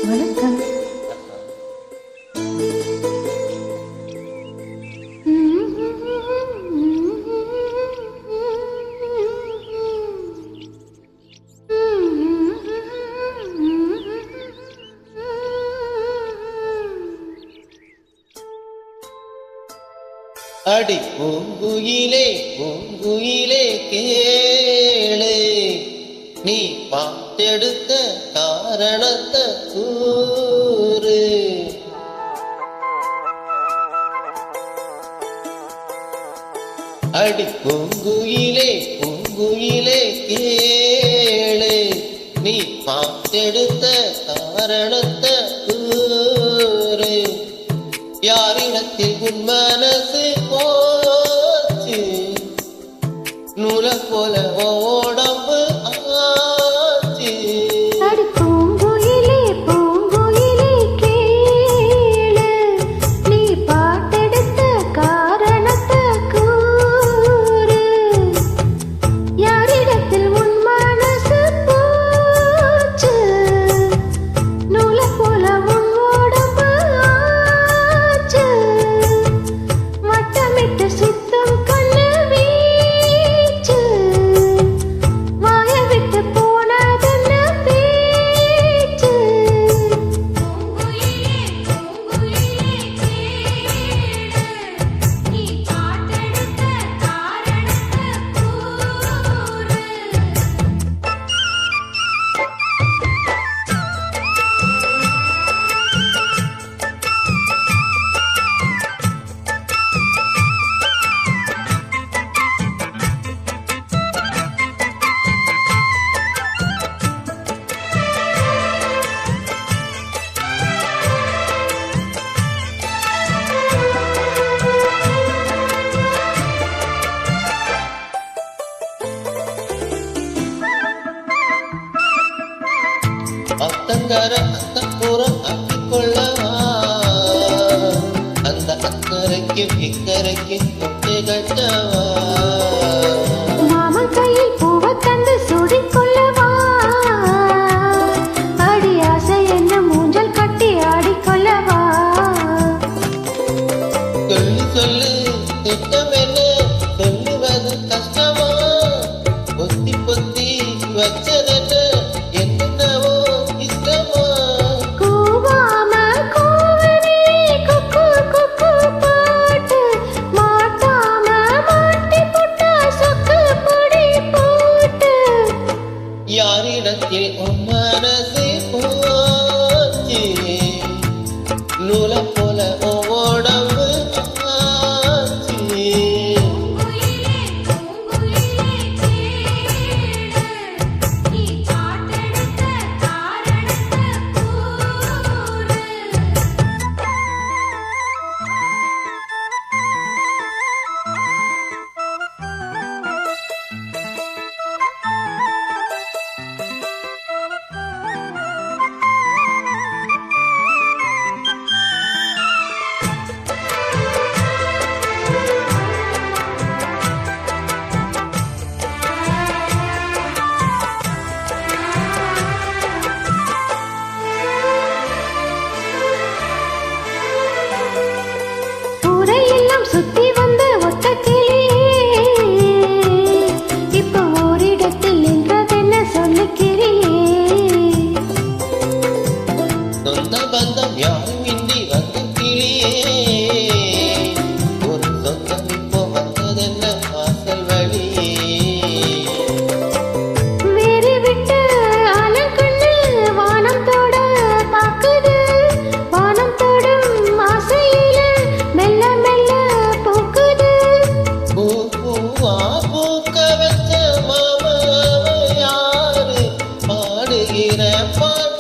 வணக்கம். அடி பூங்குயிலே பூங்குயிலே கேளு, நீ பார்த்தெடுத்த காரணத்தை கூறு. அடி பூங்குயிலே பூங்குயிலே கேளு, நீ பார்த்தெடுத்த காரணத்தை கூறு. யாரிடத்தில் உன் மனசு போச்சு, நூல போல உடம்பு ஆச்சு. பூங்குயிலே பூங்குயிலே கேளு, நீ பார்த்தெடுத்த காரணத்தை கூறு. யாரிடத்தில் உன் மனசு போச்சு, நூல போல உன் உடம்பு ஆச்சு. வட்டமிட்டு சுத்தம் கண்ணு வீச்சு, வாய விட்டு போனதென்ன பேச்சு. பூங்குயிலே பூங்குயிலே கேளு, நீ பார்த்தெடுத்த காரணத்தை கூறு. அத்தங்கர அத்தப்புறம் அக்கிக்கொள்ளவா, அந்த அக்கரைக்கும் இக்கரைக்கும் கொட்டு கட்டவா. மாமன் கையில் பூவை தந்து சூடிக்கொள்ளவா, அடி ஆசை என்ன மூஞ்சல் கட்டி ஆடிக்கொள்ளவா. சொல்லு சொல்லு திட்டம் என்ன, சொல்லுவது கஷ்டமா. பொத்தி பொத்தி வச்சதென்ன, என்னவோ இஷ்டமா. கூவாம கூவனே குக்கு குக்கு பாட்டு, மாட்டாம மாட்டி போட்ட சொக்கு பொடி போட்டு. யாரிடத்தில் உன் மனசு போச்சு, நூல போல உடம்பு ஆச்சு. பூங்குயிலே பூங்குயிலே கேளு, நீ பார்த்தெடுத்த காரணத்தை கூறு. ஊரையெல்லாம் சுத்தி வந்த ஒத்த கிளியே, இப்ப ஓரிடத்தில் நின்றதென்ன சொல்லுக்கிறியே. சொந்த பந்தம் யாரும் இன்றி வந்த கிளியே, ஒரு சொந்தம் இப்போ வந்ததென்ன வாசல் வழியே. வேறு விட்டு ஆலங்கண்ணு வானம் தொட பாக்குது, வானம் தொடும் ஆசையில மெல்ல மெல்ல பூக்குது. பூ பூவா பூக்க வச்ச மாமா யாரு, பாடுகிற பாட